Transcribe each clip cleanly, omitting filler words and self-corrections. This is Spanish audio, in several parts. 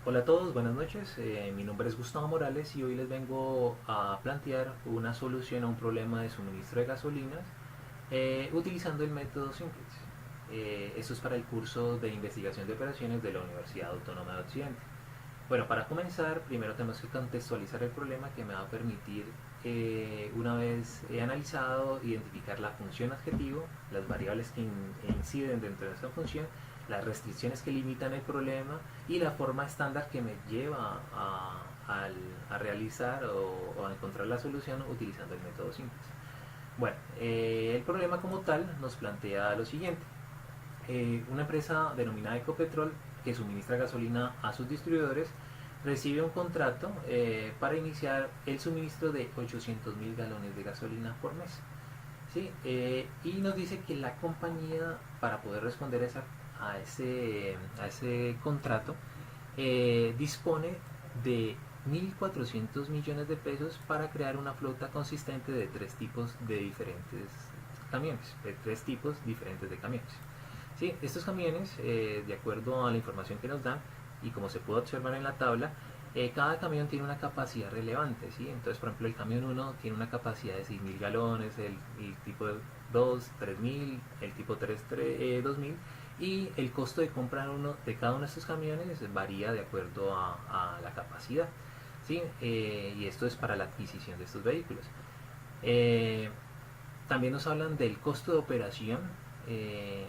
Hola a todos, buenas noches. Mi nombre es Gustavo Morales y hoy les vengo a plantear una solución a un problema de suministro de gasolinas utilizando el método Simplex. Esto es para el curso de investigación de operaciones de la Universidad Autónoma de Occidente. Bueno, para comenzar, primero tenemos que contextualizar el problema que me va a permitir, una vez he analizado, identificar la función objetivo, las variables que inciden dentro de esta función, las restricciones que limitan el problema y la forma estándar que me lleva a realizar o a encontrar la solución utilizando el método simples. Bueno, el problema como tal nos plantea lo siguiente. Una empresa denominada Ecopetrol que suministra gasolina a sus distribuidores recibe un contrato para iniciar el suministro de 800.000 galones de gasolina por mes. ¿Sí? Y nos dice que la compañía, para poder responder a ese contrato, dispone de 1.400 millones de pesos para crear una flota consistente de tres tipos de diferentes camiones, de tres tipos diferentes de camiones. Sí, estos camiones, de acuerdo a la información que nos dan y como se puede observar en la tabla, cada camión tiene una capacidad relevante. ¿Sí? Entonces, por ejemplo, el camión 1 tiene una capacidad de 6.000 galones, el tipo 2 3.000, el tipo 3 2.000, y el costo de compra de cada uno de estos camiones varía de acuerdo a la capacidad. ¿Sí? Y esto es para la adquisición de estos vehículos. Eh, También nos hablan del costo de operación, eh,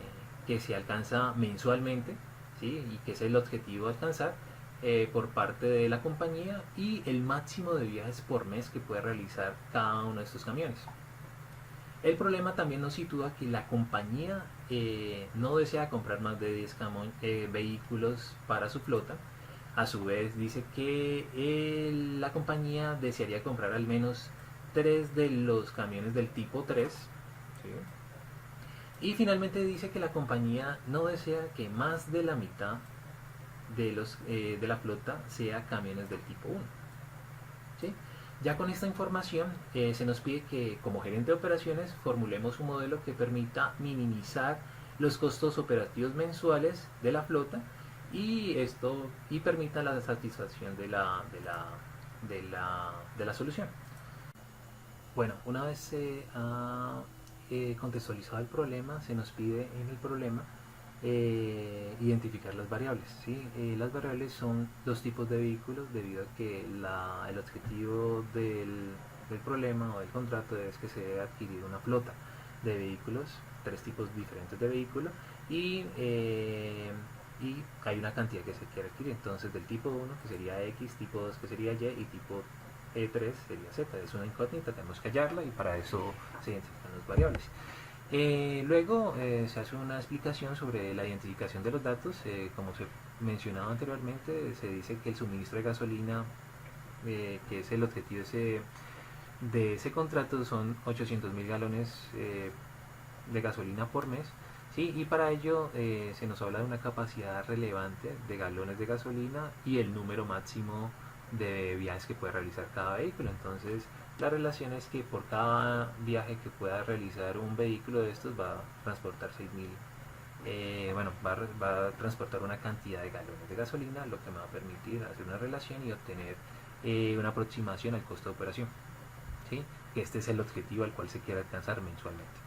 que se alcanza mensualmente, ¿sí? Y que es el objetivo a alcanzar por parte de la compañía, y el máximo de viajes por mes que puede realizar cada uno de estos camiones. El problema también nos sitúa que la compañía no desea comprar más de 10 vehículos para su flota. A su vez dice que la compañía desearía comprar al menos 3 de los camiones del tipo 3. ¿Sí? Y finalmente dice que la compañía no desea que más de la mitad de la flota sea camiones del tipo 1. ¿Sí? Ya con esta información se nos pide que como gerente de operaciones formulemos un modelo que permita minimizar los costos operativos mensuales de la flota, y permita la satisfacción de la solución. Bueno, una vez se ha contextualizado el problema, se nos pide en el problema identificar las variables. ¿Sí? Las variables son dos tipos de vehículos, debido a que el objetivo del problema o del contrato es que se debe adquirir una flota de vehículos, tres tipos diferentes de vehículos, y hay una cantidad que se quiere adquirir. Entonces, del tipo 1 que sería X, tipo 2 que sería Y, y tipo E3 sería Z. Es una incógnita, tenemos que hallarla, y para eso se identifican las variables. Luego se hace una explicación sobre la identificación de los datos. Como se mencionaba anteriormente, se dice que el suministro de gasolina, que es el objetivo de ese contrato, son 800.000 galones de gasolina por mes. ¿Sí? Y para ello se nos habla de una capacidad relevante de galones de gasolina y el número máximo de viajes que puede realizar cada vehículo. Entonces, la relación es que por cada viaje que pueda realizar un vehículo de estos va a transportar 6.000, bueno, va a transportar una cantidad de galones de gasolina, lo que me va a permitir hacer una relación y obtener una aproximación al costo de operación. ¿Sí? Que este es el objetivo al cual se quiere alcanzar mensualmente.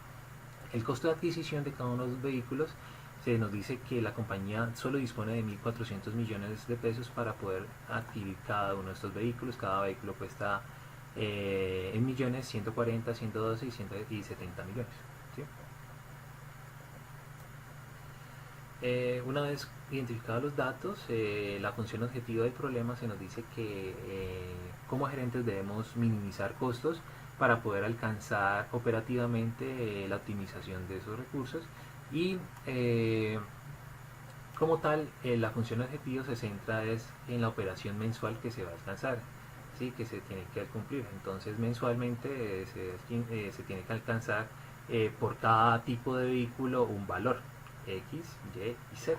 El costo de adquisición de cada uno de los vehículos, se nos dice que la compañía solo dispone de 1.400 millones de pesos para poder adquirir cada uno de estos vehículos. Cada vehículo cuesta en millones 140, 112 y 70 millones. ¿Sí? Una vez identificados los datos, la función objetivo del problema, se nos dice que como gerentes debemos minimizar costos para poder alcanzar operativamente la optimización de esos recursos, y como tal, la función objetivo se centra en la operación mensual que se va a alcanzar, ¿sí? Que se tiene que cumplir. Entonces, mensualmente se tiene que alcanzar por cada tipo de vehículo un valor X, Y y Z.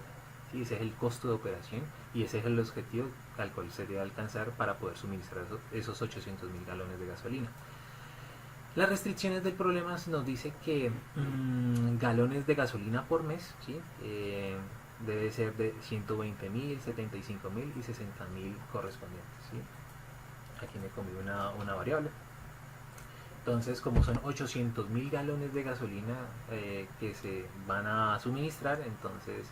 ¿Sí? Ese es el costo de operación y ese es el objetivo al cual se debe alcanzar para poder suministrar esos 800.000 galones de gasolina. Las restricciones del problema nos dice que galones de gasolina por mes, ¿sí? debe ser de 120.000, 75.000 y 60.000 correspondientes, ¿sí? Aquí me comí una variable. Entonces, como son 800.000 galones de gasolina que se van a suministrar, entonces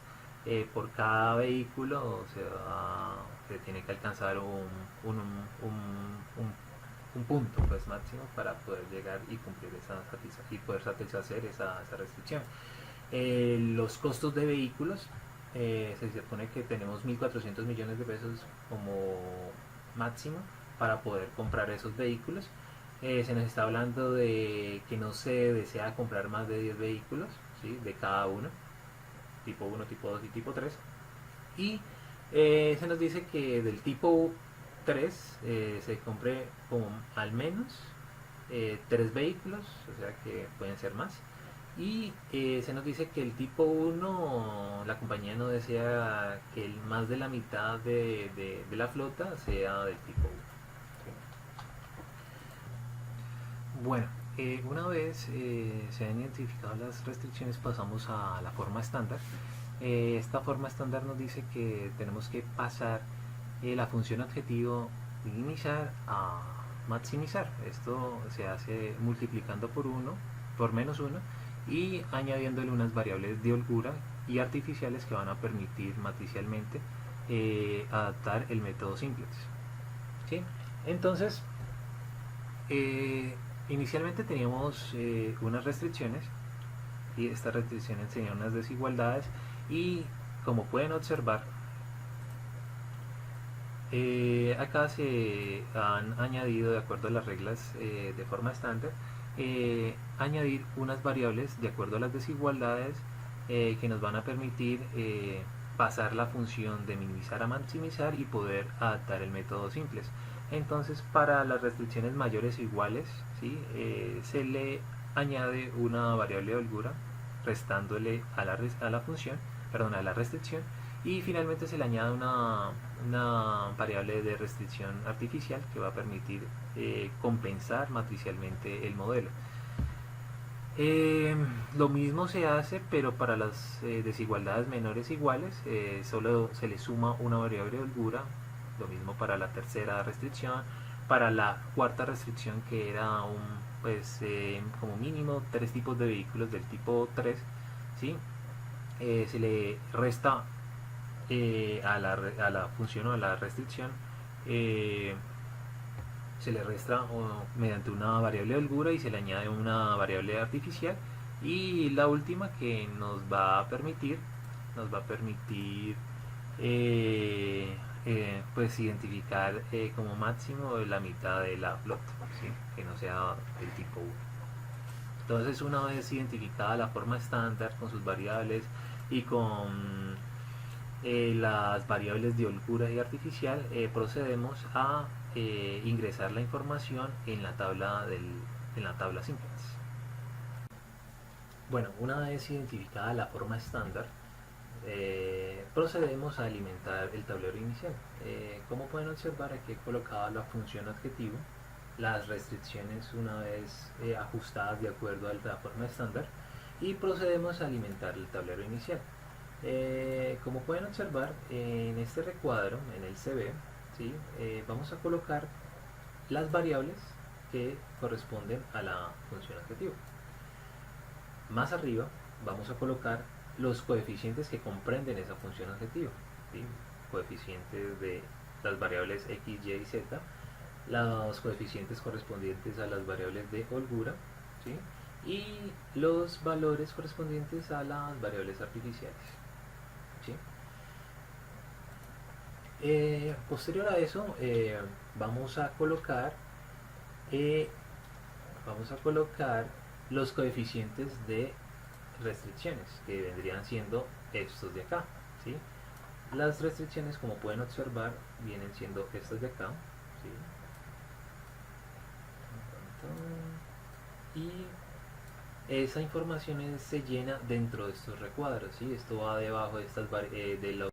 por cada vehículo se tiene que alcanzar un punto pues máximo para poder llegar y cumplir y poder satisfacer esa restricción. Los costos de vehículos, se supone que tenemos 1.400 millones de pesos como máximo para poder comprar esos vehículos. Se nos está hablando de que no se desea comprar más de 10 vehículos, ¿sí? De cada uno, tipo uno, tipo 2 y tipo 3. Y se nos dice que del tipo 3 se compre como al menos 3 vehículos, o sea que pueden ser más. Y se nos dice que el tipo uno, la compañía no desea que más de la mitad de la flota sea del tipo uno. Bueno, una vez se han identificado las restricciones, pasamos a la forma estándar. Esta forma estándar nos dice que tenemos que pasar la función objetivo minimizar a maximizar. Esto se hace multiplicando por menos uno y añadiéndole unas variables de holgura y artificiales que van a permitir matricialmente adaptar el método simplex. ¿Sí? Entonces, eh, inicialmente teníamos unas restricciones y estas restricciones tenían unas desigualdades y como pueden observar, acá se han añadido, de acuerdo a las reglas de forma estándar, añadir unas variables de acuerdo a las desigualdades que nos van a permitir pasar la función de minimizar a maximizar y poder adaptar el método simples. Entonces, para las restricciones mayores o iguales, ¿sí? Se le añade una variable de holgura restándole a la función, perdón, a la restricción, y finalmente se le añade una variable de restricción artificial que va a permitir compensar matricialmente el modelo. Lo mismo se hace, pero para las desigualdades menores e iguales, solo se le suma una variable de holgura. Lo mismo para la tercera restricción. Para la cuarta restricción, que era como mínimo 3 tipos de vehículos del tipo 3, ¿sí? Se le resta a la función o a la restricción, eh, se le resta mediante una variable de holgura y se le añade una variable artificial. Y la última que nos va a permitir pues identificar como máximo la mitad de la flota, ¿sí? Que no sea del tipo 1. Entonces, una vez identificada la forma estándar con sus variables y con las variables de holgura y artificial, procedemos a ingresar la información en la tabla simplex. Bueno, una vez identificada la forma estándar, procedemos a alimentar el tablero inicial. Como pueden observar, aquí he colocado la función objetivo, las restricciones una vez ajustadas de acuerdo a la forma estándar, y procedemos a alimentar el tablero inicial. Como pueden observar en este recuadro, en el CB, ¿sí? Vamos a colocar las variables que corresponden a la función objetivo. Más arriba vamos a colocar los coeficientes que comprenden esa función objetivo, ¿sí? Coeficientes de las variables x, y y z, los coeficientes correspondientes a las variables de holgura, ¿sí? Y los valores correspondientes a las variables artificiales, ¿sí? Posterior a eso, eh, vamos a colocar los coeficientes de restricciones, que vendrían siendo estos de acá, ¿sí? Las restricciones, como pueden observar, vienen siendo estas de acá, ¿sí? Y esa información se llena dentro de estos recuadros, ¿sí? Esto va debajo de de los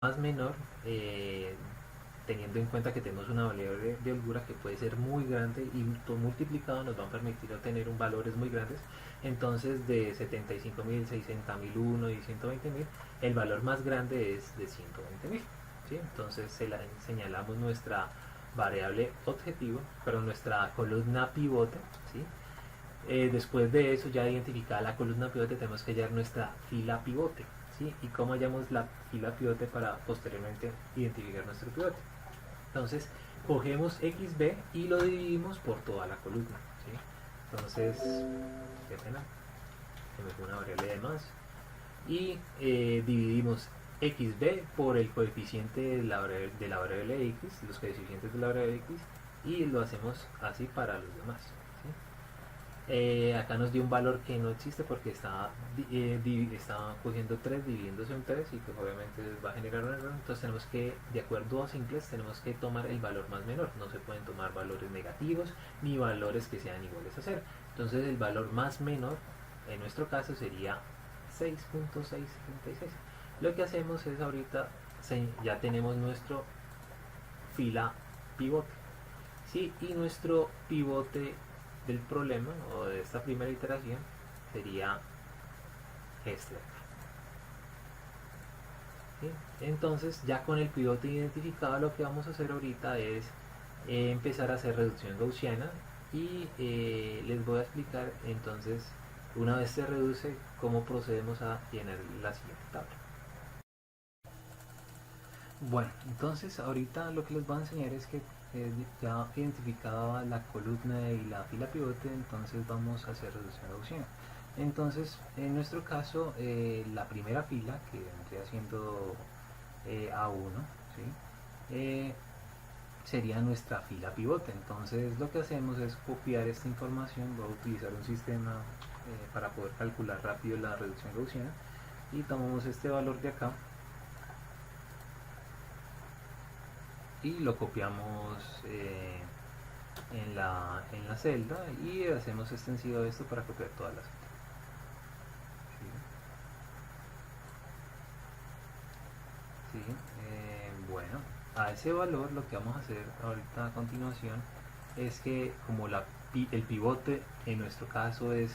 más menor, teniendo en cuenta que tenemos una variable de holgura que puede ser muy grande y todo multiplicado nos va a permitir obtener un valores muy grandes. Entonces de 75.000, 60.001 y 120.000, el valor más grande es de 120.000. ¿Sí? Entonces señalamos nuestra variable objetivo, pero nuestra columna pivote. ¿Sí? Después de eso, ya identificada la columna pivote, tenemos que hallar nuestra fila pivote. ¿Sí? Y cómo hallamos la fila pivote para posteriormente identificar nuestro pivote. Entonces, cogemos XB y lo dividimos por toda la columna. ¿Sí? Entonces, qué pena, se me fue una variable de más. Y dividimos XB por el coeficiente de la variable X, los coeficientes de la variable X, y lo hacemos así para los demás. ¿Sí? Acá nos dio un valor que no existe porque está cogiendo 3 dividiéndose en 3 y pues obviamente va a generar un error. Entonces tenemos que, de acuerdo a simples, tenemos que tomar el valor más menor. No se pueden tomar valores negativos ni valores que sean iguales a 0. Entonces el valor más menor en nuestro caso sería 6.676. Lo que hacemos es ahorita ya tenemos nuestro fila pivote. ¿Sí? Y nuestro pivote del problema o de esta primera iteración sería este. ¿Sí? Entonces ya con el pivote identificado lo que vamos a hacer ahorita es empezar a hacer reducción gaussiana y les voy a explicar entonces una vez se reduce cómo procedemos a llenar la siguiente tabla. Bueno, entonces ahorita lo que les voy a enseñar es que ya identificada la columna y la fila pivote, entonces vamos a hacer reducción gaussiana. Entonces, en nuestro caso, la primera fila, que vendría siendo A1, ¿sí? Sería nuestra fila pivote. Entonces, lo que hacemos es copiar esta información. Voy a utilizar un sistema para poder calcular rápido la reducción gaussiana. Y tomamos este valor de acá y lo copiamos en la celda y hacemos extensivo de esto para copiar todas las celdas. ¿Sí? Bueno, a ese valor lo que vamos a hacer ahorita a continuación es que como el pivote en nuestro caso es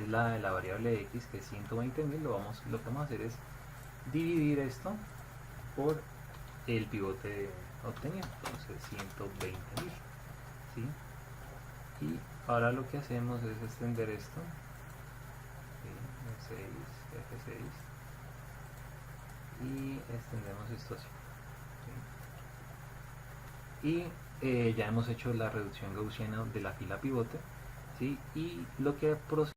la variable x, que es 120.000, lo que vamos a hacer es dividir esto por el pivote obtenido, entonces 120.000. ¿Sí? Y ahora lo que hacemos es extender esto, ¿sí? F6 y extendemos esto así. ¿Sí? Y ya hemos hecho la reducción gaussiana de la fila pivote, ¿sí? Y lo que procede